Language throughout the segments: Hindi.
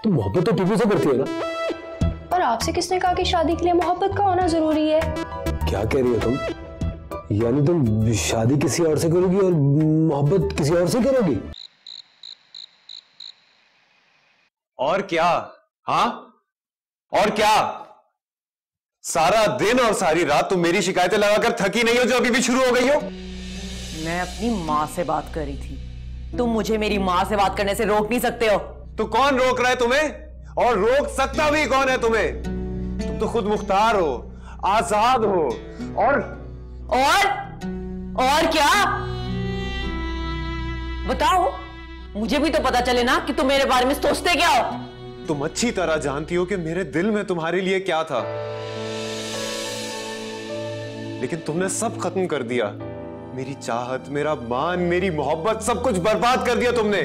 तुम मोहब्बत तो टीवी से करती है ना। और आपसे किसने कहा कि शादी के लिए मोहब्बत का होना जरूरी है? क्या कह रही हो तुम? यानी तुम शादी किसी और से करोगी और मोहब्बत किसी और से करोगी? और क्या? हाँ, और क्या? सारा दिन और सारी रात तुम मेरी शिकायतें लगाकर थकी नहीं हो जो अभी भी शुरू हो गई हो? मैं अपनी माँ से बात कर रही थी। तुम मुझे मेरी माँ से बात करने से रोक नहीं सकते हो। तो कौन रोक रहा है तुम्हें? और रोक सकता भी कौन है तुम्हें? तुम तो खुद मुख्तार हो, आजाद हो। और क्या? बताओ, मुझे भी तो पता चले ना कि तुम मेरे बारे में सोचते क्या हो। तुम अच्छी तरह जानती हो कि मेरे दिल में तुम्हारे लिए क्या था, लेकिन तुमने सब खत्म कर दिया। मेरी चाहत, मेरा मान, मेरी मोहब्बत, सब कुछ बर्बाद कर दिया तुमने।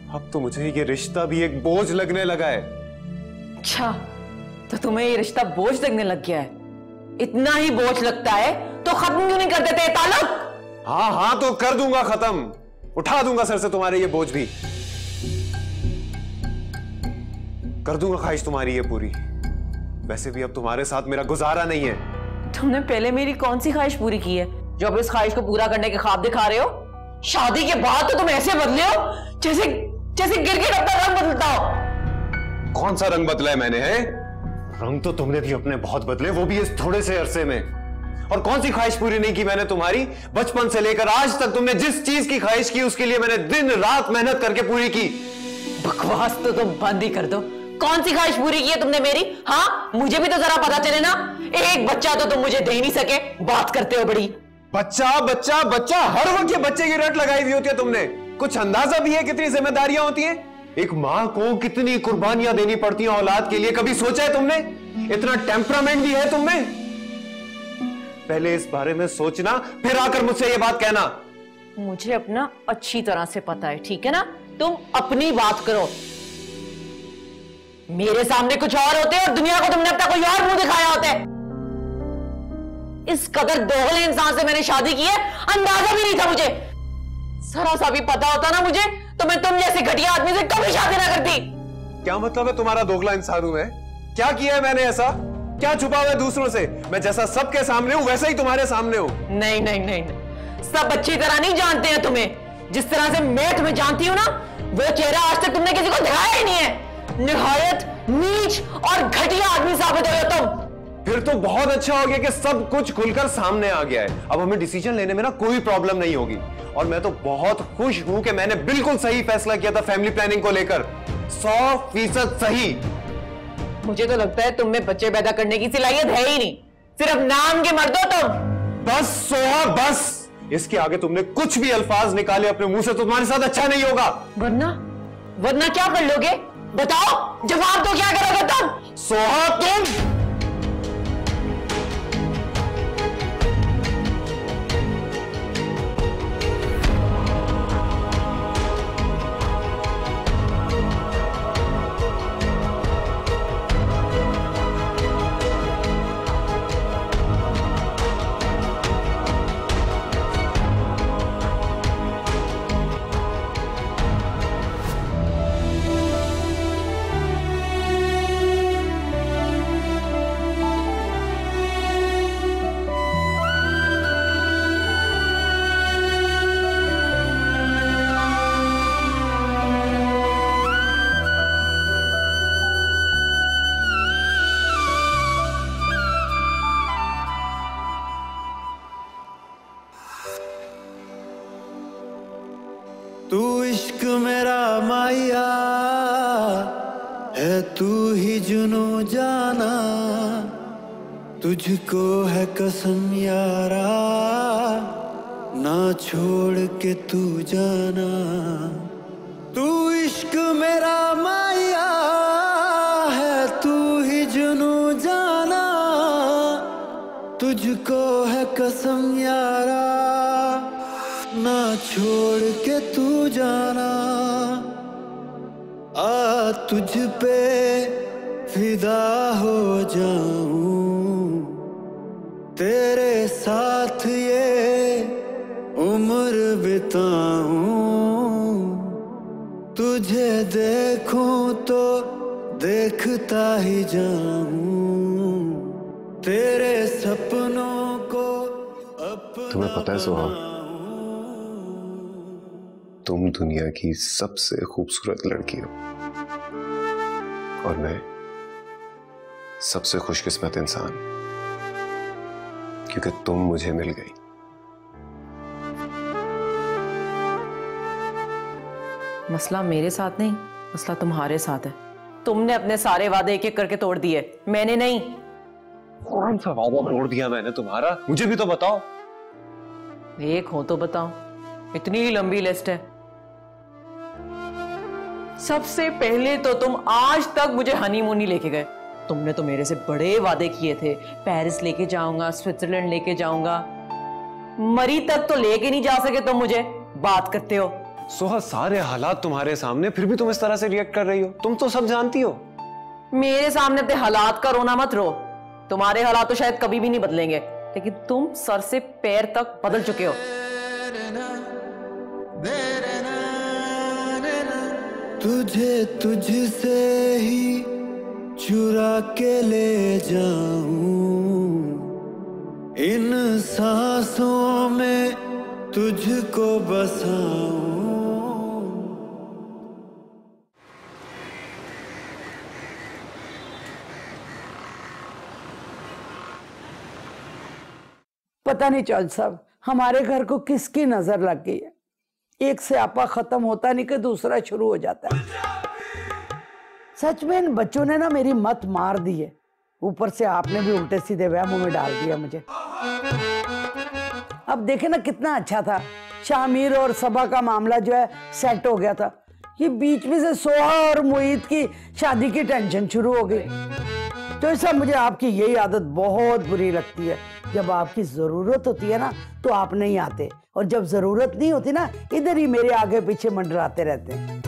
अब तो मुझे ये रिश्ता भी एक बोझ लगने लगा है। अच्छा, तो तुम्हें ये रिश्ता बोझ लगने लग गया है? इतना ही बोझ लगता है तो खत्म क्यों नहीं कर देते ताल्लुक? हाँ, तो कर दूंगा खत्म। उठा दूंगा सर से तुम्हारे ये बोझ भी। कर दूंगा ख्वाहिश तुम्हारी ये पूरी। वैसे भी अब तुम्हारे साथ मेरा गुजारा नहीं है। तुमने पहले मेरी कौन सी ख्वाहिश पूरी की है जो अब इस ख्वाहिश को पूरा करने के ख्वाब दिखा रहे हो? शादी के बाद तो तुम ऐसे बदले हो जैसे गिरगिट अपना रंग बदलता हो। कौन सा रंग बदला है मैंने? है रंग तो तुमने भी अपने बहुत बदले, वो भी इस थोड़े से अरसे में। और कौन सी ख्वाहिश पूरी नहीं की मैंने तुम्हारी? बचपन से लेकर आज तक तुमने जिस चीज की ख्वाहिश की उसके लिए मैंने दिन रात मेहनत करके पूरी की। बकवास तो तुम बंद ही कर दो। कौन सी ख्वाहिश पूरी की है तुमने मेरी? हाँ, मुझे भी तो जरा पता चले ना। एक बच्चा तो तुम मुझे दे ही नहीं सके, बात करते हो बड़ी। बच्चा बच्चा बच्चा, हर वक्त ये बच्चे की रट लगाई हुई होती है तुमने। कुछ अंदाजा भी है कितनी जिम्मेदारियां होती हैं? एक माँ को कितनी कुर्बानियां देनी पड़ती हैं औलाद के लिए, कभी सोचा है तुमने? इतना टेम्परामेंट भी है तुमने? पहले इस बारे में सोचना, फिर आकर मुझसे ये बात कहना। मुझे अपना अच्छी तरह से पता है, ठीक है ना? तुम अपनी बात करो। मेरे सामने कुछ और होते हैं और दुनिया को तुमने अपना कोई और मुंह दिखाया होता है। इस कदर दोगले इंसान से मैंने शादी की है, अंदाजा भी नहीं था मुझे। जरा सा भी पता होता ना मुझे तो मैं तुम जैसे घटिया आदमी से कभी शादी ना करती। क्या मतलब है तुम्हारा दोगला इंसान हूं मैं? क्या किया है मैंने ऐसा? क्या छुपा हुआ है दूसरों से? मैं जैसा सबके सामने हूं वैसा ही तुम्हारे सामने हूं। नहीं नहीं नहीं, नहीं। सब अच्छी तरह नहीं जानते हैं तुम्हें। जिस तरह से मैं तुम्हें जानती हूं ना, वो चेहरा आज तक तुमने किसी को दिखाया ही नहीं है। निहायत नीच और घटिया आदमी साबित हो तुम। फिर तो बहुत अच्छा हो गया कि सब कुछ खुलकर सामने आ गया है। अब हमें डिसीजन लेने में ना कोई प्रॉब्लम नहीं होगी। और मैं तो बहुत खुश हूं कि मैंने बिल्कुल सही फैसला किया था फैमिली प्लानिंग को लेकर। 100% सही। मुझे तो लगता है तुम में बच्चे पैदा करने की सलाहियत है ही नहीं, सिर्फ नाम के मर्द हो तुम। बस सोहा, बस। इसके आगे तुमने कुछ भी अल्फाज निकाले अपने मुंह से तो तुम्हारे साथ अच्छा नहीं होगा। वरना क्या कर लोगे? बताओ, जवाब दो, क्या करोगे तुम? सोहा, तुम तू इश्क मेरा माया है, तू ही जुनू जाना, तुझको है कसम यारा, ना छोड़ के तू जाना। तू इश्क मेरा माया है, तू ही जुनू जाना, तुझको है कसम यारा, ना छोड़ के तू जाना। आ तुझ पे फिदा हो जाऊं, तेरे साथ ये उम्र बिताऊं, तुझे देखूं तो देखता ही जाऊं, तेरे सपनों को अपना। तुम्हें पता है सुहा, तुम दुनिया की सबसे खूबसूरत लड़की हो और मैं सबसे खुशकिस्मत इंसान, क्योंकि तुम मुझे मिल गई। मसला मेरे साथ नहीं, मसला तुम्हारे साथ है। तुमने अपने सारे वादे एक एक करके तोड़ दिए, मैंने नहीं। कौन सा वादा तोड़ दिया मैंने तुम्हारा? मुझे भी तो बताओ। एक हो तो बताओ, इतनी ही लंबी लिस्ट है। सबसे पहले तो तुम आज तक मुझे हनीमून ही लेके गए। तुमने तो मेरे से बड़े वादे किए थे, पेरिस लेके जाऊंगा, स्विट्जरलैंड लेके जाऊंगा। मरी तक तो लेके नहीं जा सके तुम मुझे, बात करते हो। सोहा, सारे हालात तुम्हारे सामने, फिर भी तुम इस तरह से रिएक्ट कर रही हो। तुम तो सब जानती हो। मेरे सामने अपने हालात का रोना मत रो। तुम्हारे हालात तो शायद कभी भी नहीं बदलेंगे, लेकिन तुम सर से पैर तक बदल चुके हो। तुझे तुझसे ही चुरा के ले जाऊं, इन सांसों में तुझको बसाऊं। पता नहीं चौधरी साहब, हमारे घर को किसकी नजर लग गई है। एक से आपा खत्म होता नहीं कि दूसरा शुरू हो जाता है। सच में इन बच्चों ने ना मेरी मत मार दी है, ऊपर से आपने भी उल्टे सीधे वहमों में डाल दिया मुझे। अब देखे ना कितना अच्छा था, शामिर और सबा का मामला जो है सेट हो गया था। ये बीच में से सोहा और मोहित की शादी की टेंशन शुरू हो गई। तो ऐसा मुझे आपकी यही आदत बहुत बुरी लगती है। जब आपकी जरूरत होती है ना तो आप नहीं आते, और जब जरूरत नहीं होती ना इधर ही मेरे आगे पीछे मंडराते रहते हैं।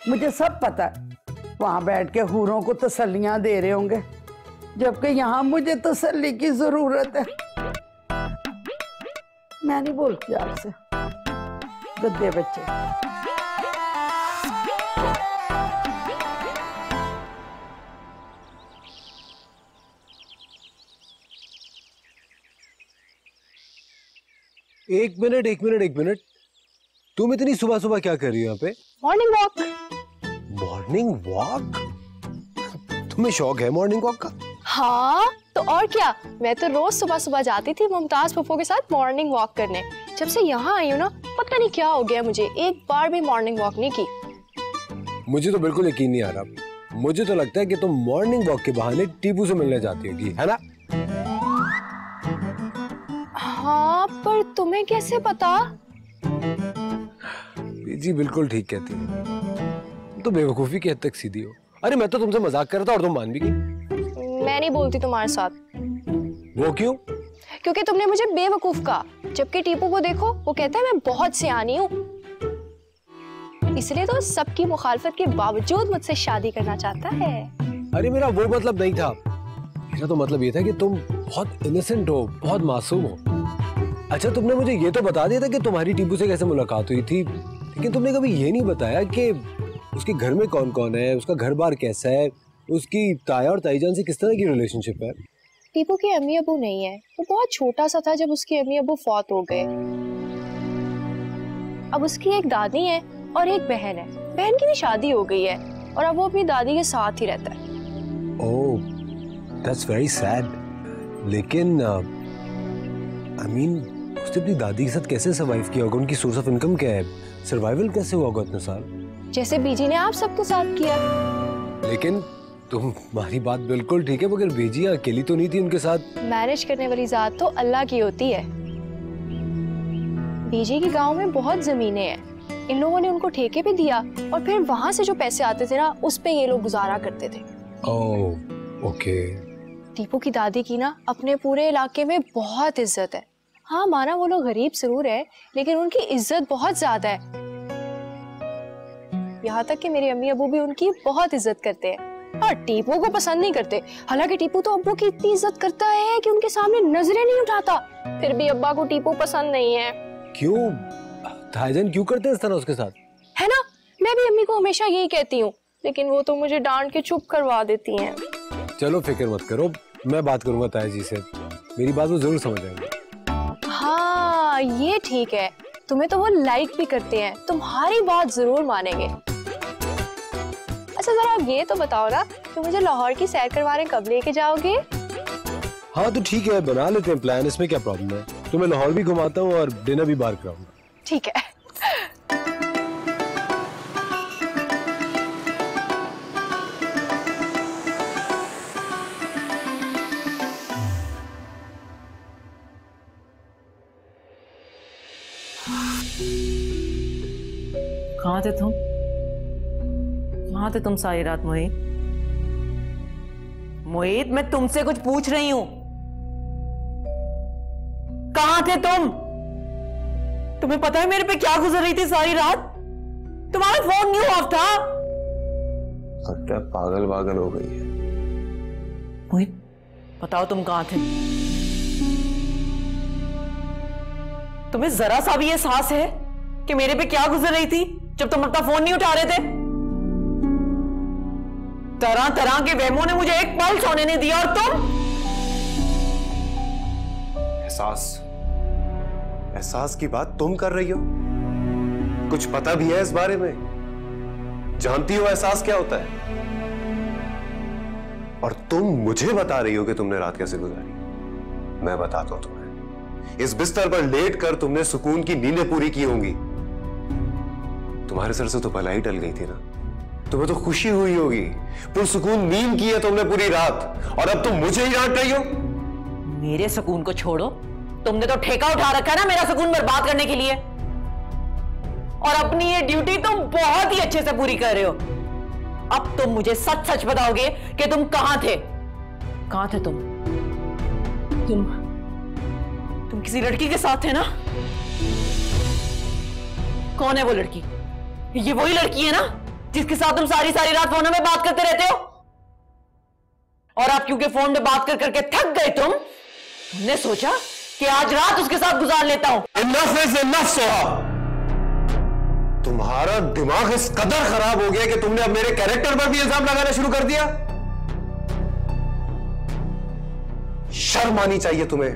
मुझे सब पता है, वहां बैठ के हूरों को तसल्लियां दे रहे होंगे, जबकि यहाँ मुझे तसल्ली की जरूरत है। मैं नहीं बोलती आपसे, गद्दे बच्चे। एक मिनट, तुम इतनी सुबह सुबह क्या कर रही हो यहाँ पे? Morning walk. Morning walk? तुम्हें शौक है मॉर्निंग वॉक का? हाँ तो और क्या, मैं तो रोज सुबह सुबह जाती थी मुमताज फूफो के साथ मॉर्निंग वॉक करने। जब से यहाँ आई हूँ ना, पता नहीं क्या हो गया मुझे, एक बार भी मॉर्निंग वॉक नहीं की। मुझे तो बिल्कुल यकीन नहीं आ रहा। मुझे तो लगता है कि तुम मॉर्निंग वॉक के बहाने टीपू से मिलने जाती होगी, है ना? हाँ, पर तुम्हें कैसे पता? जी बिल्कुल ठीक कहती है, तो बेवकूफी की हद तक सीधी हो। अरे मैं तो तुमसे मजाक कर रहा था और तुम मान भी गई। मैं नहीं बोलती तुम्हारे साथ। वो क्यों? क्योंकि तुमने मुझे बेवकूफ कहा, जबकि टीपू को देखो, वो कहता है मैं बहुत सियानी हूँ। इसलिए तो सबकी मुखालफत के बावजूद मुझसे शादी करना चाहता है। अरे मेरा वो मतलब नहीं था। मेरा तो मतलब ये था कि तुम बहुत इनोसेंट हो, बहुत मासूम हो। अच्छा, तुमने मुझे ये तो बता दिया था कि तुम्हारी टीपू से कैसे मुलाकात हुई थी, लेकिन तुमने कभी ये नहीं बताया कि उसके घर में कौन कौन है, उसका घर बार कैसा है, उसकी ताया और ताईजान से किस तरह की रिलेशनशिप है। टीपू के अम्मी अबू नहीं है, वो बहुत छोटा सा था जब उसके अम्मी अबू फौत हो गए। अब उसकी एक दादी है और एक बहन है। बहन की भी शादी हो गई है और अब वो अपनी दादी के साथ ही रहता है। ओह, दैट्स वेरी सैड। लेकिन आई मीन उसने अपनी दादी के साथ कैसे सर्वाइव किया होगा? उनकी सोर्स ऑफ इनकम क्या है? सर्वाइवल कैसे हुआ होगा इतने साल? जैसे बीजी ने आप सबके साथ किया। लेकिन तुम्हारी बात बिल्कुल ठीक है, मगर बीजी अकेली तो नहीं थी उनके साथ। मैरिज करने वाली जात तो अल्लाह की होती है। बीजी के गांव में बहुत जमीनें हैं, इन लोगों ने उनको ठेके पे दिया और फिर वहां से जो पैसे आते थे ना, उस पे ये लोग गुजारा करते थे। Oh okay. टीपू की दादी की ना अपने पूरे इलाके में बहुत इज्जत है। हाँ, माना वो लोग गरीब जरूर है, लेकिन उनकी इज्जत बहुत ज्यादा है। यहाँ तक कि मेरे अम्मी अबू भी उनकी बहुत इज्जत करते हैं और टीपू को पसंद नहीं करते। हालांकि टीपू तो अब्बू की इतनी इज्जत करता है कि उनके सामने नजरें नहीं उठाता, फिर भी अब्बा को टीपू पसंद नहीं है। क्यों? ताईजान क्यों करते हैं इस तरह उसके साथ? है ना, मैं भी अम्मी को हमेशा यही कहती हूँ, लेकिन वो तो मुझे डांट के चुप करवा देती हैं। चलो फिक्र मत करो, मैं बात करूंगा ताया जी से, मेरी बात वो जरूर समझ आएंगे। हाँ ये ठीक है, तुम्हें तो वो लाइक भी करते हैं, तुम्हारी बात जरूर मानेंगे। अच्छा जरा आप ये तो बताओ ना कि मुझे लाहौर की सैर करवाने कब लेके जाओगे? हाँ तो ठीक है, बना लेते हैं प्लान, इसमें क्या प्रॉब्लम है। तुम्हें लाहौर भी घुमाता हूँ और डिनर भी बाहर कराऊंगा। ठीक है। कहाँ थे तुम? कहाँ थे तुम सारी रात मोहित? मोहित मैं तुमसे कुछ पूछ रही हूं, कहाँ थे तुम? तुम्हें पता है मेरे पे क्या गुजर रही थी सारी रात? तुम्हारा फोन क्यों ऑफ था? लगता है पागल पागल हो गई है। मोहित बताओ तुम कहाँ थे? तुम्हें जरा सा भी एहसास है कि मेरे पे क्या गुजर रही थी जब तुम अपना फोन नहीं उठा रहे थे? तरह तरह के वहमों ने मुझे एक पल सोने नहीं दिया, और तुम? एहसास की बात तुम कर रही हो? कुछ पता भी है इस बारे में? जानती हो एहसास क्या होता है? और तुम मुझे बता रही हो कि तुमने रात कैसे गुजारी। मैं बताता हूं तुम्हें, इस बिस्तर पर लेट कर तुमने सुकून की नींदें पूरी की होंगी। तुम्हारे सर से तो भलाई टल गई थी ना, तुम्हें तो खुशी हुई होगी, पुरसुकून नींद की है तुमने पूरी रात, और अब तुम मुझे ही डांट रही हो। मेरे सुकून को छोड़ो, तुमने तो ठेका उठा रखा है ना मेरा सुकून बर्बाद करने के लिए, और अपनी ये ड्यूटी तुम बहुत ही अच्छे से पूरी कर रहे हो। अब तुम मुझे सच सच बताओगे कि तुम कहां थे? कहां थे तुम? तुम किसी लड़की के साथ थे ना? कौन है वो लड़की? ये वही लड़की है ना जिसके साथ तुम सारी सारी रात फोन में बात करते रहते हो? और आप क्योंकि फोन में बात कर करके थक गए तुमने सोचा कि आज रात उसके साथ गुजार लेता हूं। Enough is enough, Soha. तुम्हारा दिमाग इस कदर खराब हो गया कि तुमने अब मेरे कैरेक्टर पर भी इल्जाम लगाना शुरू कर दिया। शर्म आनी चाहिए तुम्हें।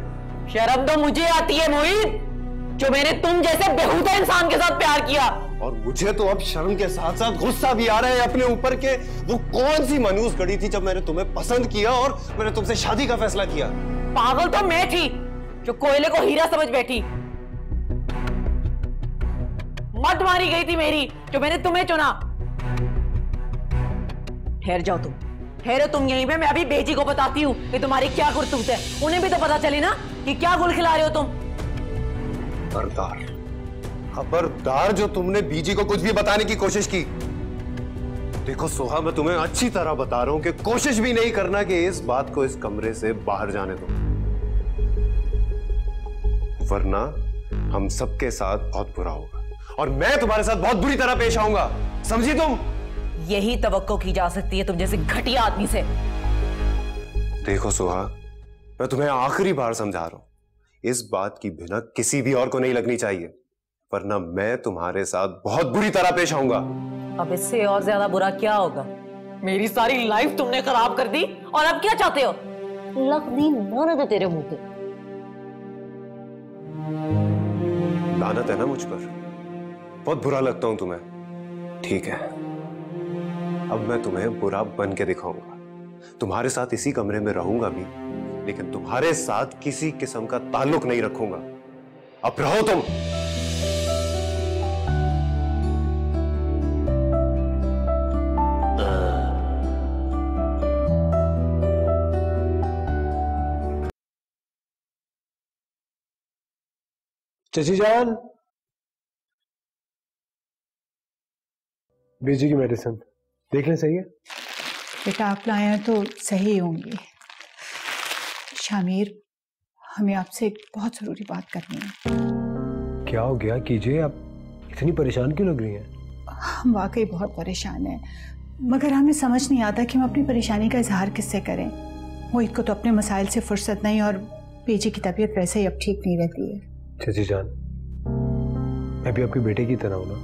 शर्म तो मुझे आती है मोहित, जो मैंने तुम जैसे बेहुदा इंसान के साथ प्यार किया। और मुझे तो अब शर्म के साथ साथ गुस्सा भी आ रहा है अपने ऊपर के वो कौन सी मनहूस घड़ी थी जब मैंने तुम्हें पसंद किया और मैंने तुमसे शादी का फैसला किया। पागल तो मैं थी जो कोयले को हीरा समझ बैठी। मत मारी गई थी मेरी जो मैंने तुम्हें चुना। ठहर जाओ तुम, ठहरो तुम यहीं पे, मैं अभी बेजी को बताती हूँ कि तुम्हारी क्या करतूत है। उन्हें भी तो पता चली ना कि क्या गुल खिला रहे हो तुम। खबरदार, खबरदार जो तुमने बीजी को कुछ भी बताने की कोशिश की। देखो सोहा, मैं तुम्हें अच्छी तरह बता रहा हूं कि कोशिश भी नहीं करना कि इस बात को इस कमरे से बाहर जाने दो, वरना हम सबके साथ बहुत बुरा होगा और मैं तुम्हारे साथ बहुत बुरी तरह पेश आऊंगा, समझी तुम? यही तवक्को की जा सकती है तुम जैसे घटिया आदमी से। देखो सोहा, मैं तुम्हें आखिरी बार समझा रहा हूं, इस बात की भिनक किसी भी और को नहीं लगनी चाहिए, वरना मैं तुम्हारे साथ बहुत बुरी तरह पेश आऊंगा। अब इससे और ज्यादा बुरा क्या होगा? मेरी सारी लाइफ तुमने खराब कर दी और अब क्या चाहते हो? लग दी लानत है तेरे मुंह पे। लानत है ना मुझ पर? बहुत बुरा लगता हूं तुम्हें, ठीक है। अब मैं तुम्हें बुरा बन के दिखाऊंगा। तुम्हारे साथ इसी कमरे में रहूंगा भी, लेकिन तुम्हारे साथ किसी किस्म का ताल्लुक नहीं रखूंगा। अब रहो तुम। चची जान, बीजी की मेडिसिन देख लें, सही है? बेटा आप लाए हैं तो सही होंगी। शामिर, हमें आपसे एक बहुत जरूरी बात करनी है। क्या हो गया? कीजिए, आप इतनी परेशान क्यों लग रही हैं? हम वाकई बहुत परेशान हैं, मगर हमें समझ नहीं आता कि हम अपनी परेशानी का इजहार किससे करें। मोहित को तो अपने मसाइल से फुर्सत नहीं, और बीजी की तबीयत वैसे ही अब ठीक नहीं रहती है। चची जान, मैं भी आपके बेटे की तरह हूं ना,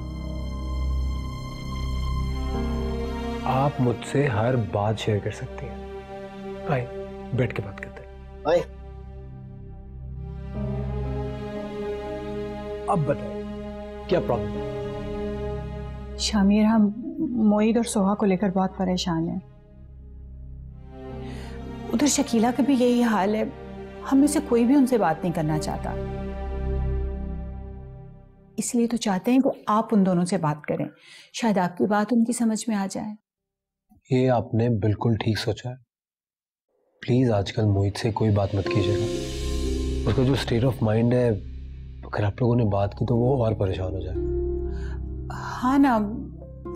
आप मुझसे हर बात शेयर कर सकती हैं। आए बैठ के बात करते हैं। आए अब बताइए क्या प्रॉब्लम है? शामिर, हम मोईद और सोहा को लेकर बहुत परेशान हैं। उधर शकीला का भी यही हाल है। हम में से कोई भी उनसे बात नहीं करना चाहता, इसलिए तो चाहते हैं कि आप उन दोनों से बात करें, शायद आपकी बात उनकी समझ में आ जाए। ये आपने बिल्कुल ठीक सोचा है। प्लीज आजकल मोहित से कोई बात मत कीजिएगा। उसका जो स्टेट ऑफ माइंड है, अगर आप लोगों ने बात की तो वो और परेशान हो जाएगा। हाँ ना,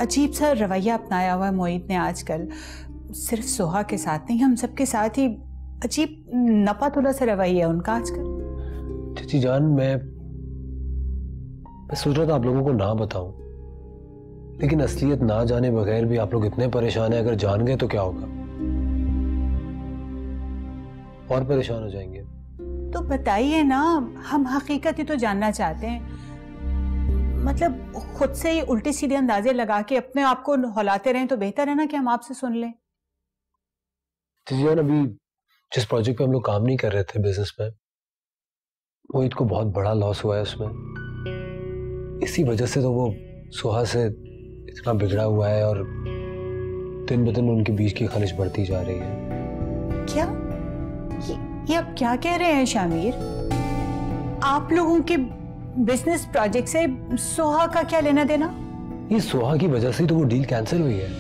अजीब सा रवैया अपनाया हुआ है मोहित ने आजकल। सिर्फ सोहा के साथ नहीं, हम सबके साथ ही अजीब नपा तुला सा रवैया है उनका आजकल। चाची जान, मैं सोच रहा था आप लोगों को ना बताऊं, लेकिन असलियत ना जाने बगैर भी आप लोग इतने परेशान हैं, अगर जान गए तो क्या होगा? और परेशान हो जाएंगे। तो बताइए ना, हम हकीकत ही तो जानना चाहते हैं। मतलब खुद से ही उल्टे सीधे अंदाजे लगा के अपने आप को हौलाते रहें तो बेहतर है ना कि हम आपसे सुन लें। चाची जान, अभी जिस प्रोजेक्ट पे हम लोग काम नहीं कर रहे थे बिजनेस में, मोहित को बहुत बड़ा लॉस हुआ है उसमें। इसी वजह से तो वो सोहा से इतना बिगड़ा हुआ है और दिन ब दिन उनके बीच की खलिश बढ़ती जा रही है। क्या ये आप क्या कह रहे हैं शामिर? आप लोगों के बिजनेस प्रोजेक्ट से सोहा का क्या लेना देना? ये सोहा की वजह से तो वो डील कैंसिल हुई है।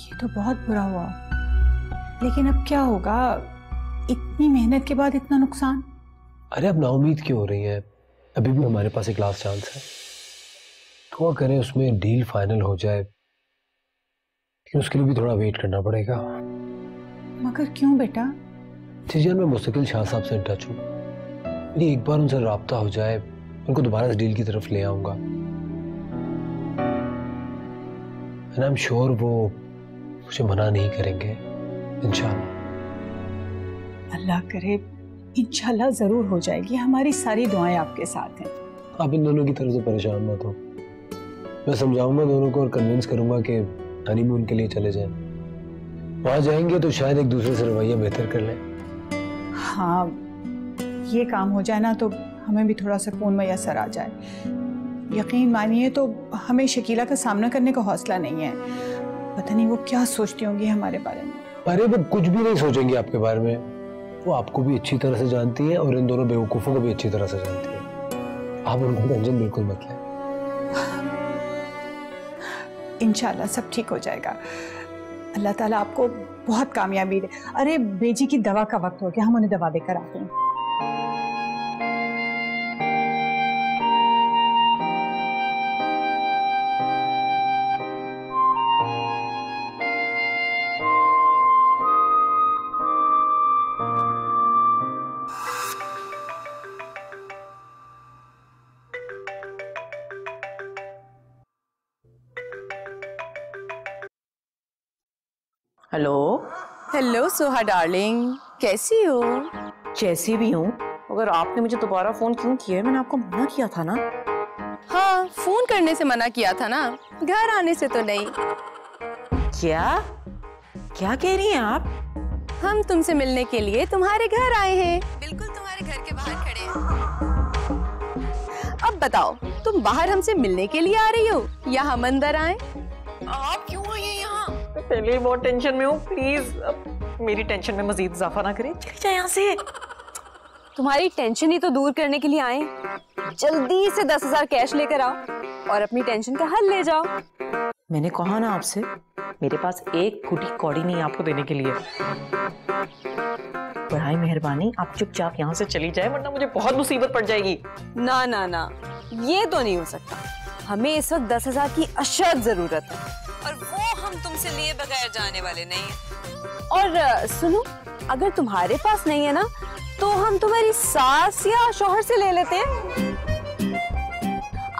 ये तो बहुत बुरा हुआ, लेकिन अब क्या होगा? इतनी मेहनत के बाद इतना नुकसान। अरे अब नाउम्मीद क्यों हो रही है? अभी भी हमारे पास एक लास्ट चांस है। दुआ करें उसमें डील फाइनल हो जाए, लेकिन उसके लिए भी थोड़ा वेट करना पड़ेगा। मगर क्यों बेटा? जी जान, मैं मुस्तकिल शाह साहब से इन टच हूँ। मेरी एक बार उनसे राब्ता हो जाए, उनको दोबारा इस डील की तरफ ले आऊंगा। एंड आई एम श्योर वो मुझे मना नहीं करेंगे, इंशाल्लाह। अल्लाह करे, इंशाल्लाह जरूर हो जाएगी। हमारी सारी दुआएं आपके साथ हैं। आप इन दोनों की तरफ से परेशान मत हो। मैं समझाऊंगा दोनों को और कन्विंस करूंगा कि हनीमून के लिए चले जाएं। वहां जाएंगे तो शायद एक दूसरे से रवैया बेहतर कर लें। हाँ, ये काम हो जाए ना तो हमें भी थोड़ा सुकून मैसर आ जाए। यकीन मानिए तो हमें शकीला का सामना करने का हौसला नहीं है। पता नहीं वो क्या सोचती होंगी हमारे बारे में। अरे वो कुछ भी नहीं सोचेंगी आपके बारे में। वो आपको भी अच्छी तरह से जानती है और इन दोनों बेवकूफों को भी अच्छी तरह से जानती है। आप उनको टेंशन बिल्कुल मत लें। इंशाल्लाह सब ठीक हो जाएगा। अल्लाह ताला आपको बहुत कामयाबी दे। अरे बेजी की दवा का वक्त हो गया, हम उन्हें दवा देकर आते हैं। हेलो। हेलो सोहा डार्लिंग, कैसी हो? जैसी भी हूँ, अगर आपने मुझे दोबारा फोन क्यों किया है? मैंने आपको मना किया था ना। हाँ, फोन करने से मना किया था ना, घर आने से तो नहीं। क्या क्या कह रही हैं आप? हम तुमसे मिलने के लिए तुम्हारे घर आए हैं, बिल्कुल तुम्हारे घर के बाहर खड़े हैं। अब बताओ, तुम बाहर हमसे मिलने के लिए आ रही हो या हम अंदर आए? आप क्यों आई हैं यहाँ? पहले ही बहुत टेंशन में हूँ, प्लीज मेरी टेंशन में मजीद इजाफा ना करें। चली जाए यहाँ से। तुम्हारी टेंशन ही तो दूर करने के लिए आए। जल्दी से 10,000 कैश लेकर आओ और अपनी टेंशन का हल ले जाओ। मैंने कहा ना आपसे, मेरे पास एक कुटी कौड़ी नहीं आपको देने के लिए। बराए मेहरबानी आप चुपचाप यहाँ से चली जाए, वरना मुझे बहुत मुसीबत पड़ जाएगी। ना ना ना, ये तो नहीं हो सकता। हमें इस वक्त 10,000 की अशद जरूरत है और वो हम तुमसे लिए बगैर जाने वाले नहीं हैं। और सुनो, अगर तुम्हारे पास नहीं है ना तो हम तुम्हारी सास या शौहर से ले लेते हैं।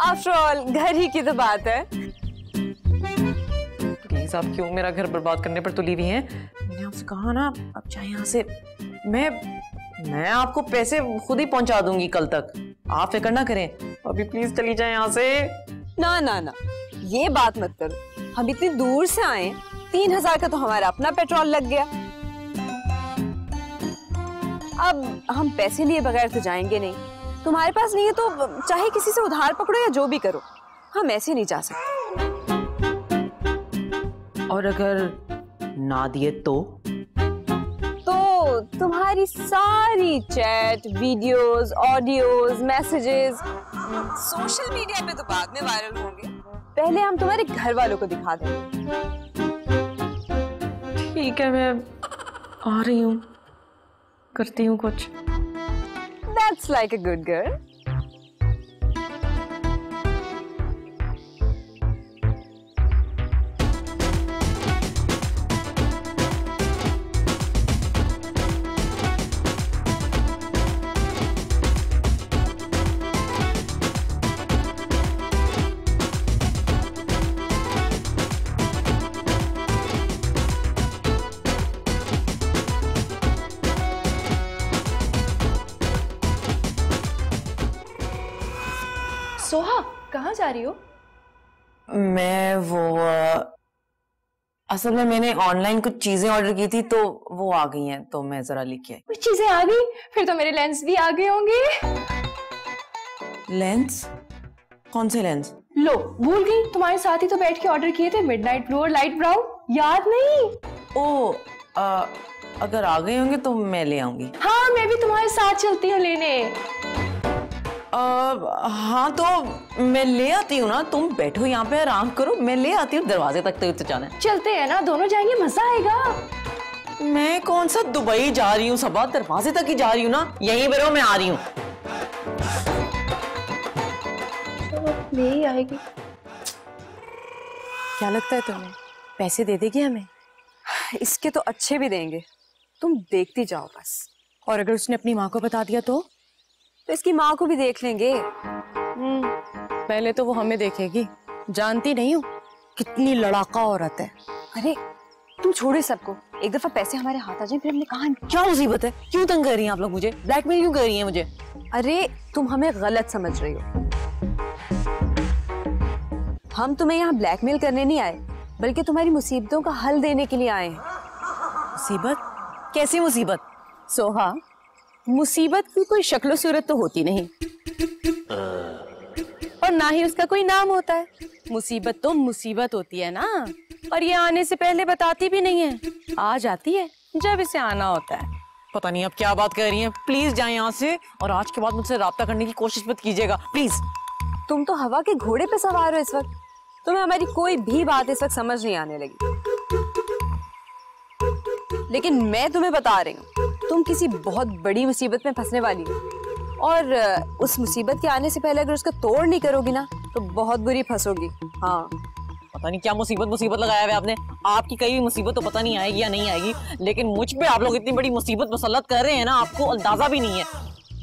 आफ्टर ऑल घर ही की तो बात है। प्लीज आप क्यों मेरा घर बर्बाद करने पर तुली हुई हैं? मैंने आपसे कहा ना अब चाहे यहाँ से मैं आपको पैसे खुद ही पहुंचा दूंगी कल तक, आप फिक्र ना करें। अभी प्लीज चली जाए यहाँ से। ना ना ना, ये बात मत करो, हम इतनी दूर से आए, 3000 का तो हमारा अपना पेट्रोल लग गया। अब हम पैसे लिए बगैर तो जाएंगे नहीं, तुम्हारे पास नहीं है तो चाहे किसी से उधार पकड़ो या जो भी करो, हम ऐसे नहीं जा सकते। और अगर ना दिए तो तुम्हारी सारी chat, videos, audios, messages social media पे तो बाद में वायरल होंगे, पहले हम तुम्हारे घर वालों को दिखा देंगे। ठीक है, मैं आ रही हूँ, करती हूँ कुछ। That's like a good girl. Soha, कहाँ जा रही हो? मैं वो असल में मैंने ऑनलाइन कुछ चीजें ऑर्डर की थी तो वो आ गई हैं, तो मैं जरा लेके आई। कुछ चीजें आ गई? फिर तो मेरे लेंस भी आ गए होंगे। लेंस? कौन से लेंस? लो, भूल गई, तुम्हारे साथ ही तो बैठ के ऑर्डर किए थे, मिडनाइट ब्लू और लाइट ब्राउन, याद नहीं? ओ अगर आ गए होंगे तो मैं ले आऊंगी। हाँ, मैं भी तुम्हारे साथ चलती हूँ लेने। हाँ तो मैं ले आती हूँ ना, तुम बैठो यहाँ पे आराम करो, मैं ले आती हूँ, दरवाजे तक तो जाना है। चलते हैं ना, दोनों जाएंगे, मजा आएगा। मैं कौन सा दुबई जा रही हूँ सबा, दरवाजे तक ही जा रही हूँ ना, यहीं पे रहो, मैं आ रही हूँ। ले ही आएगी। क्या लगता है तुम्हें, पैसे दे देगी हमें? इसके तो अच्छे भी देंगे, तुम देखती जाओ बस। और अगर उसने अपनी माँ को बता दिया तो इसकी माँ को भी देख लेंगे। पहले तो वो हमें देखेगी, जानती नहीं हूँ कितनी लड़ाका औरत है। अरे तुम छोड़े सबको, एक दफा पैसे हमारे हाथ आ जाए फिर हमने कहा। क्या मुसीबत है, क्यों तंग कर रही हैं आप लोग मुझे, ब्लैकमेल क्यों कर रही हैं मुझे? अरे तुम हमें गलत समझ रही हो, हम तुम्हें यहाँ ब्लैकमेल करने नहीं आए, बल्कि तुम्हारी मुसीबतों का हल देने के लिए आए हैं। मुसीबत? कैसी मुसीबत? सोहा, मुसीबत की कोई शक्ल सूरत तो होती नहीं और ना ही उसका कोई नाम होता है। मुसीबत तो मुसीबत होती है ना, और ये आने से पहले बताती भी नहीं है, आ जाती है जब इसे आना होता है। पता नहीं अब क्या बात कर रही हैं, प्लीज जाए यहाँ से, और आज के बाद मुझसे राब्ता करने की कोशिश मत कीजिएगा प्लीज। तुम तो हवा के घोड़े पे सवार हो इस वक्त, तुम्हें हमारी कोई भी बात इस वक्त समझ नहीं आने लगी। लेकिन मैं तुम्हें बता रही हूँ, तुम किसी बहुत बड़ी मुसीबत में फंसने वाली हो, और उस मुसीबत के आने से पहले अगर उसका तोड़ नहीं करोगी ना तो बहुत बुरी फंसोगी। हाँ, पता नहीं क्या मुसीबत लगाया है आपने, आपकी कई भी मुसीबत तो पता नहीं आएगी या नहीं आएगी, लेकिन मुझ पे आप लोग इतनी बड़ी मुसीबत मुसल्लत कर रहे हैं ना, आपको अंदाजा भी नहीं है।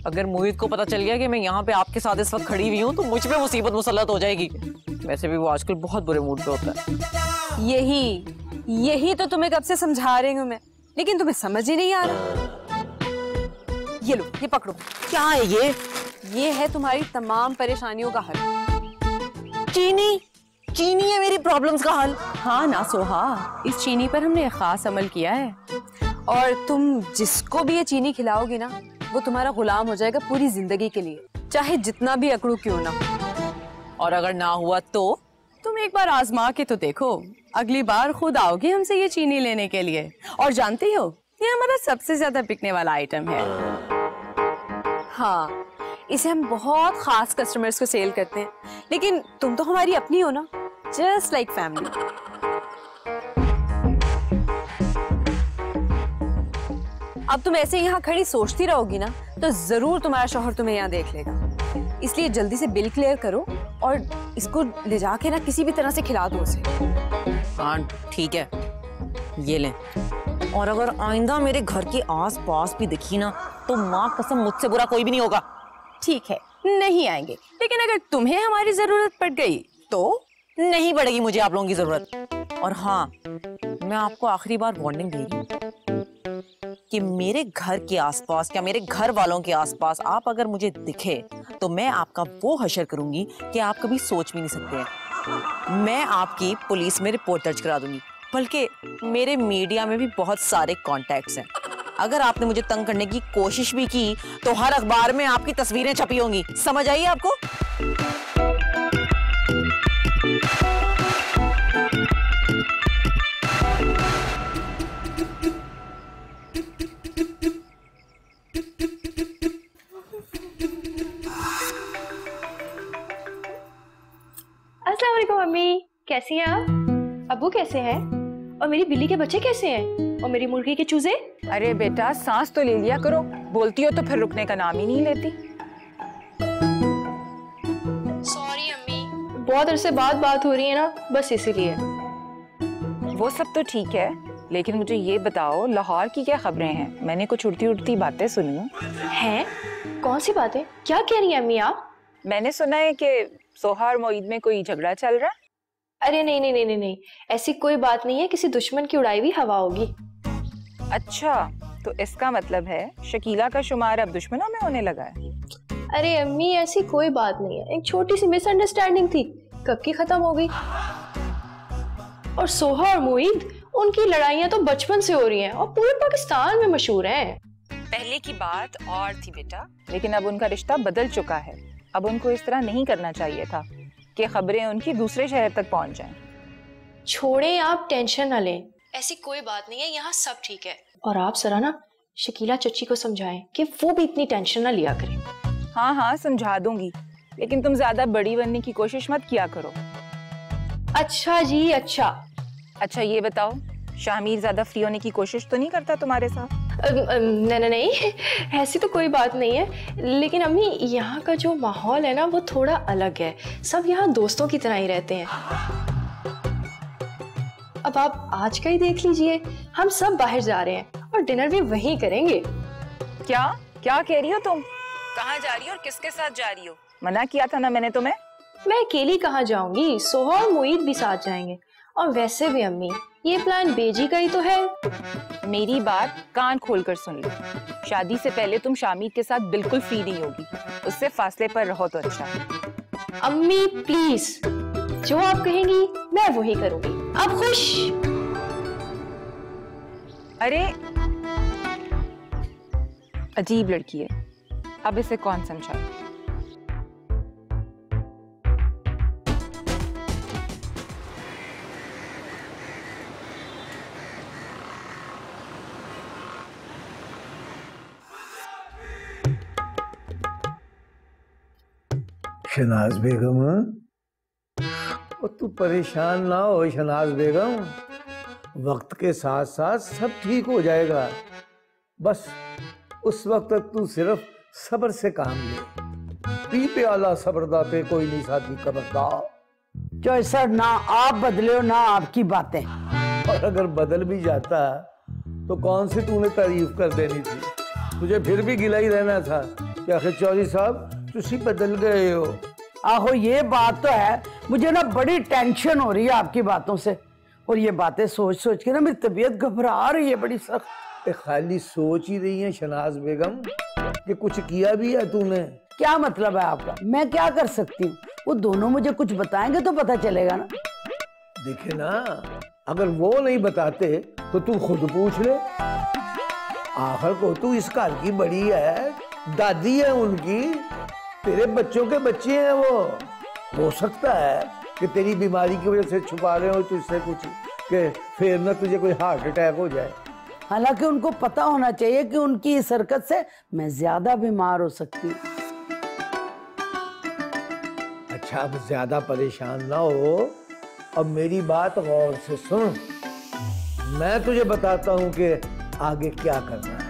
अगर मोहित को पता चल गया कि मैं यहाँ पे आपके साथ इस वक्त खड़ी हुई हूँ तो मुझ पे मुसीबत मुसल्लत हो जाएगी। वैसे भी वो आजकल बहुत बुरे मूड पे होता है। यही तो तुम्हें कब से समझा रही हूँ मैं, लेकिन तुम्हें समझ ही नहीं आ रहा। ये लो, ये पकड़ो। क्या है ये है तुम्हारी तमाम परेशानियों का हल। चीनी है मेरी प्रॉब्लम्स का हल। हाँ ना सोहा, इस चीनी पर हमने खास अमल किया है, और तुम जिसको भी ये चीनी खिलाओगी ना वो तुम्हारा गुलाम हो जाएगा पूरी जिंदगी के लिए, चाहे जितना भी अकड़ू क्यों ना। और अगर ना हुआ तो? तुम एक बार आजमा के तो देखो, अगली बार खुद आओगी हमसे ये चीनी लेने के लिए। और जानती हो, ये हमारा सबसे ज्यादा बिकने वाला आइटम है। हाँ, इसे हम बहुत खास कस्टमर्स को सेल करते हैं, लेकिन तुम तो हमारी अपनी हो ना, जस्ट लाइक फैमिली। अब तुम ऐसे यहाँ खड़ी सोचती रहोगी ना तो जरूर तुम्हारा शौहर तुम्हें यहाँ देख लेगा, इसलिए जल्दी से बिल क्लियर करो और इसको ले जाके ना किसी भी तरह से खिला दो उसे। हाँ ठीक है, ये लें। और अगर आइंदा मेरे घर के आस पास भी दिखी ना तो माँ कसम मुझसे बुरा कोई भी नहीं होगा। ठीक है, नहीं आएंगे, लेकिन अगर तुम्हें हमारी जरूरत पड़ गई तो? नहीं पड़ेगी मुझे आप लोगों की जरूरत। और हाँ, मैं आपको आखिरी बार वार्निंग दे रही हूँ कि मेरे घर के आसपास या मेरे घर वालों के आसपास आप अगर मुझे दिखे तो मैं आपका वो हशर करूंगी कि आप कभी सोच भी नहीं सकते हैं। मैं आपकी पुलिस में रिपोर्ट दर्ज करा दूंगी, बल्कि मेरे मीडिया में भी बहुत सारे कॉन्टैक्ट्स हैं। अगर आपने मुझे तंग करने की कोशिश भी की तो हर अखबार में आपकी तस्वीरें छपी होंगी। समझ आई आपको? अस्सलाम वालेकुम मम्मी, कैसी हैं आप? अब्बू कैसे हैं? और मेरी बिल्ली के बच्चे कैसे हैं? और मेरी मुर्गी के चूजे? अरे बेटा, सांस तो ले लिया करो, बोलती हो तो फिर रुकने का नाम ही नहीं लेती। सॉरी अम्मी, बहुत अरसे बाद बात हो रही है ना, बस इसीलिए। वो सब तो ठीक है, लेकिन मुझे ये बताओ लाहौर की क्या खबरें हैं? मैंने कुछ उड़ती उड़ती बातें सुनी हैं। कौन सी बातें? क्या कह रही हैं अम्मी आप? मैंने सुना है कि सोहा और मोईद में कोई झगड़ा चल रहा है। अरे नहीं नहीं नहीं नहीं नहीं, ऐसी कोई बात नहीं है, किसी दुश्मन की उड़ाई हुई हवा होगी। अच्छा, तो इसका मतलब है शकीला का शुमार अब दुश्मनों में होने लगा है। अरे अम्मी, ऐसी कोई बात नहीं है, एक छोटी सी मिसअंडरस्टैंडिंग थी, कब की खत्म हो गई। और सोहा और मोईद, उनकी लड़ाइयां तो बचपन से हो रही हैं और पूरे पाकिस्तान में मशहूर हैं। पहले की बात और थी बेटा, लेकिन अब उनका रिश्ता बदल चुका है। अब उनको इस तरह नहीं करना चाहिए था कि खबरें उनकी दूसरे शहर तक पहुंच जाएं। छोड़ें, आप टेंशन न लें, ऐसी कोई बात नहीं है, यहाँ सब ठीक है। और आप जरा ना शकीला चच्ची को समझाएं कि वो भी इतनी टेंशन न लिया करें। हाँ हाँ, समझा दूंगी, लेकिन तुम ज्यादा बड़ी बनने की कोशिश मत किया करो। अच्छा जी, अच्छा। अच्छा ये बताओ, शामिर ज्यादा फ्री होने की कोशिश तो नहीं करता तुम्हारे साथ? नहीं नहीं, ऐसी तो कोई बात नहीं है, लेकिन अम्मी यहाँ का जो माहौल है ना वो थोड़ा अलग है। सब यहाँ दोस्तों की तरह ही रहते हैं। अब आप आज का ही देख लीजिए, हम सब बाहर जा रहे हैं और डिनर भी वहीं करेंगे। क्या क्या कह रही हो तुम? कहाँ जा रही हो और किसके साथ जा रही हो? मना किया था ना मैंने तुम्हें। मैं अकेली कहाँ जाऊंगी, सोहा और मोईद भी साथ जाएंगे। और वैसे भी अम्मी, ये प्लान बेजी का ही तो है। मेरी बात कान खोलकर सुन लो, शादी से पहले तुम शामिर के साथ बिल्कुल फ्री नहीं होगी, उससे फासले पर रहो तो अच्छा। अम्मी प्लीज, जो आप कहेंगी मैं वही करूंगी। अब खुश? अरे अजीब लड़की है, अब इसे कौन समझाए? शनाज बेगम, और तू परेशान ना हो शनाज बेगम, वक्त के साथ साथ सब ठीक हो जाएगा। बस उस वक्त तक तू सिर्फ सब्र से काम ले। पी पे आला सब्रदा पे कोई नहीं साथी खबरदार। जो सर, ना आप बदले हो ना आपकी बातें। और अगर बदल भी जाता तो कौन सी तूने तारीफ कर देनी थी? तुझे फिर भी गिला ही रहना था कि आखिर चौधरी साहब तुसी बदल गए हो। आहो, ये बात तो है, मुझे ना बड़ी टेंशन हो रही है आपकी बातों से, और ये बातें सोच सोच के ना मेरी तबीयत घबरा रही है बड़ी सख्त। खाली सोच ही रही है शनाज बेगम कि कुछ किया भी है तूने? क्या मतलब है आपका? मैं क्या कर सकती हूँ? वो दोनों मुझे कुछ बताएंगे तो पता चलेगा ना। देखे ना, अगर वो नहीं बताते तो तू खुद पूछ ले। आखिर को तू इस घर की बड़ी है, दादी है उनकी, तेरे बच्चों के बच्चे हैं वो। हो सकता है कि तेरी बीमारी की वजह से छुपा रहे हो तुझसे कुछ, कि फिर ना तुझे कोई हार्ट अटैक हो जाए। हालांकि उनको पता होना चाहिए कि उनकी इस हरकत से मैं ज्यादा बीमार हो सकती हूँ। अच्छा, अब ज्यादा परेशान ना हो, अब मेरी बात गौर से सुन। मैं तुझे बताता हूँ कि आगे क्या करना है।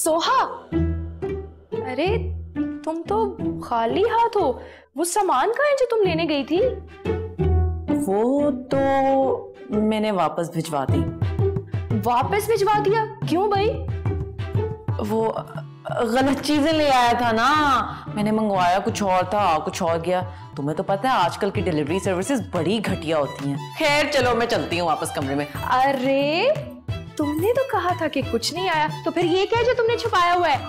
सोहा, अरे तुम तो खाली हाथ हो। वो सामान कहाँ है जो तुम लेने गई थी? वो तो मैंने वापस भिजवा दी। वापस भिजवा दिया? क्यों भाई? वो गलत चीजें ले आया था ना, मैंने मंगवाया कुछ और था, कुछ और गया। तुम्हें तो पता है आजकल की डिलीवरी सर्विसेज बड़ी घटिया होती हैं। खैर चलो मैं चलती हूँ वापस कमरे में। अरे तुमने तो कहा था कि कुछ नहीं आया, तो फिर ये क्या जो तुमने छुपाया हुआ है?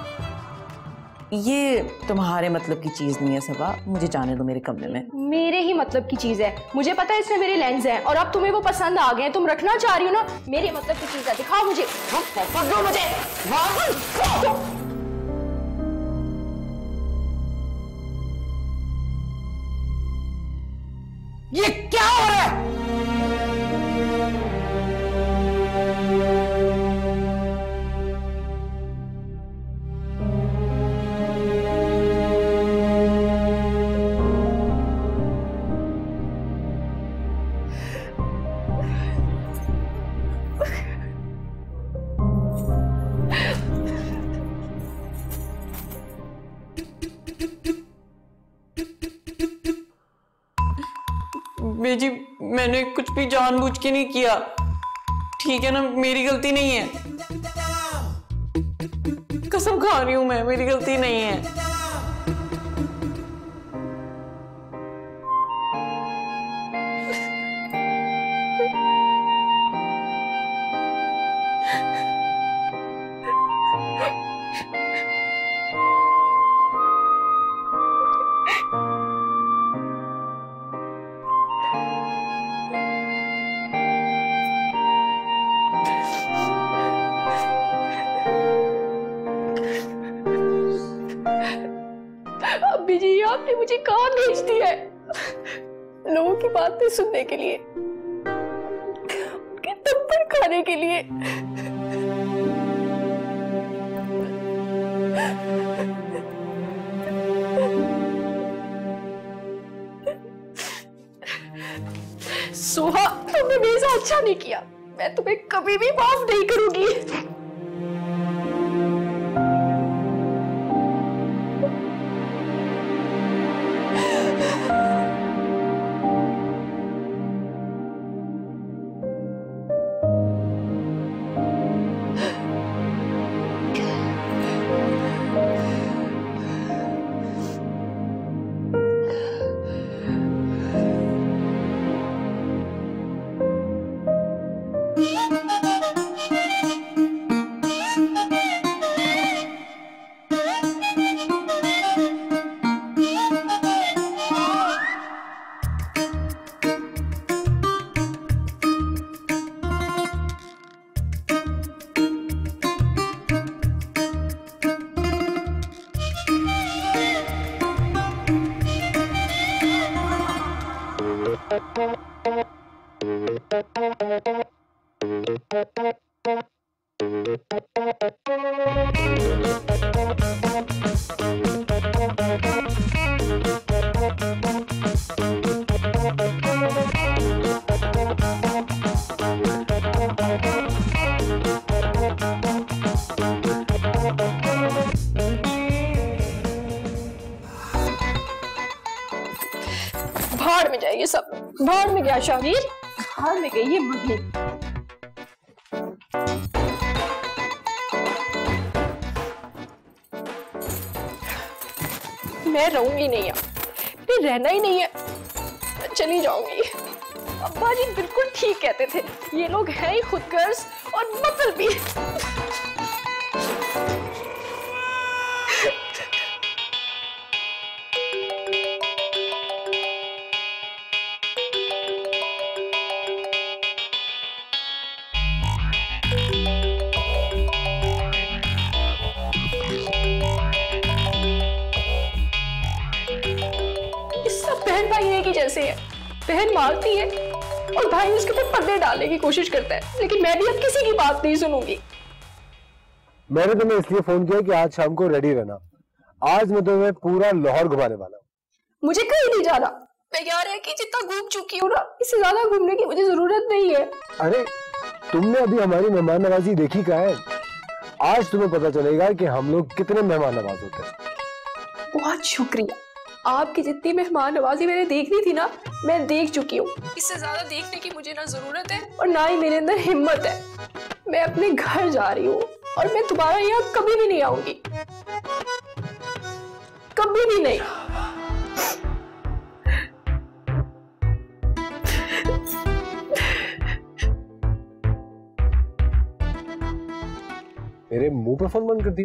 ये तुम्हारे मतलब की चीज नहीं है सबा, मुझे जाने दो मेरे कमरे में। मेरे ही मतलब की चीज है, मुझे पता है इसमें मेरे लेंस हैं, और अब तुम्हें वो पसंद आ गए हैं, तुम रखना चाह रही हो ना। मेरे मतलब की चीज है, दिखाओ मुझे। दो मुझे वापस। ये क्या हो रहा है? बेजी मैंने कुछ भी जानबूझ के नहीं किया, ठीक है ना, मेरी गलती नहीं है। कसम खा रही हूं मैं, मेरी गलती नहीं है। अब्बी जी आपने मुझे कहाँ भेज दिया है? लोगों की बातें सुनने के लिए, उनके थप्पड़ खाने के लिए। सोहा तुमने मेरे साथ अच्छा नहीं किया, मैं तुम्हें कभी भी माफ नहीं करूंगी। भाड़ में जाए ये सब, भाड़ में गया शाहीर, भाड़ में गई ये मगनी। मैं रहूंगी नहीं, यहाँ रहना ही नहीं है, मैं चली जाऊंगी। अब्बा जी बिल्कुल ठीक कहते थे, ये लोग हैं ही खुदगर्ज और मतलबी। बहन भाई एक ही जैसे है, बहन मारती है और भाई उसके ऊपर पर्दे डालने की कोशिश करता है, लेकिन मैं भी अब किसी की बात नहीं सुनूंगी। मैंने तुम्हें इसलिए फोन किया कि आज शाम को रेडी रहना, आज मैं तुम्हें पूरा लाहौर घुमाने वाला हूँ। मुझे कहीं नहीं जाना, मैं यार है कि जितना घूम चुकी हूँ ना, इससे ज्यादा घूमने की मुझे जरूरत नहीं है। अरे तुमने अभी हमारी मेहमान नवाजी देखी क्या है? आज तुम्हें पता चलेगा कि हम लोग कितने मेहमान नवाज होते हैं। बहुत शुक्रिया, आपकी जितनी मेहमान नवाजी मैंने देखनी थी ना, मैं देख चुकी हूँ। इससे ज्यादा देखने की मुझे ना जरूरत है और ना ही मेरे अंदर हिम्मत है। मैं अपने घर जा रही हूँ और मैं दोबारा यहाँ कभी भी नहीं आऊंगी, कभी भी नहीं। मेरे मुंह पे फोन बंद कर दी।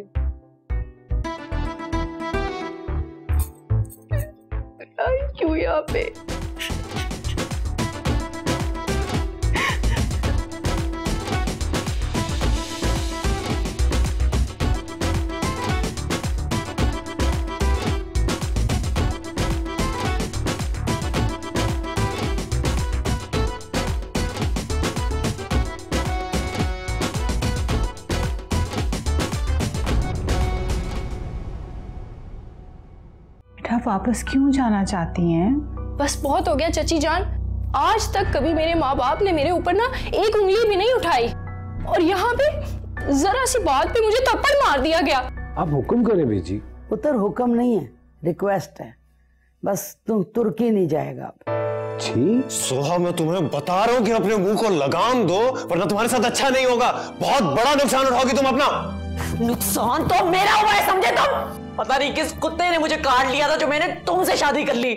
क्यों यहाँ पे? बेटा वापस क्यों जाना चाहती हैं? बस बहुत हो गया चाची जान। आज तक कभी मेरे माँ बाप ने मेरे ऊपर ना एक उंगली भी नहीं उठाई और यहाँ पे जरा सी बात पे मुझे थप्पड़ मार दिया गया। आप हुक्म करें बेजी। पुत्र हुक्म नहीं है, रिक्वेस्ट है। बस तुम तुर्की नहीं जाएगा अब। जी सोहा, मैं तुम्हें बता रहा हूँ कि अपने मुंह को लगाम दो, वरना तुम्हारे साथ अच्छा नहीं होगा। बहुत बड़ा नुकसान उठाओगी तुम अपना। नुकसान तो मेरा हुआ है, समझे तुम? पता नहीं किस कुत्ते ने मुझे काट लिया था जो मैंने तुमसे शादी कर ली।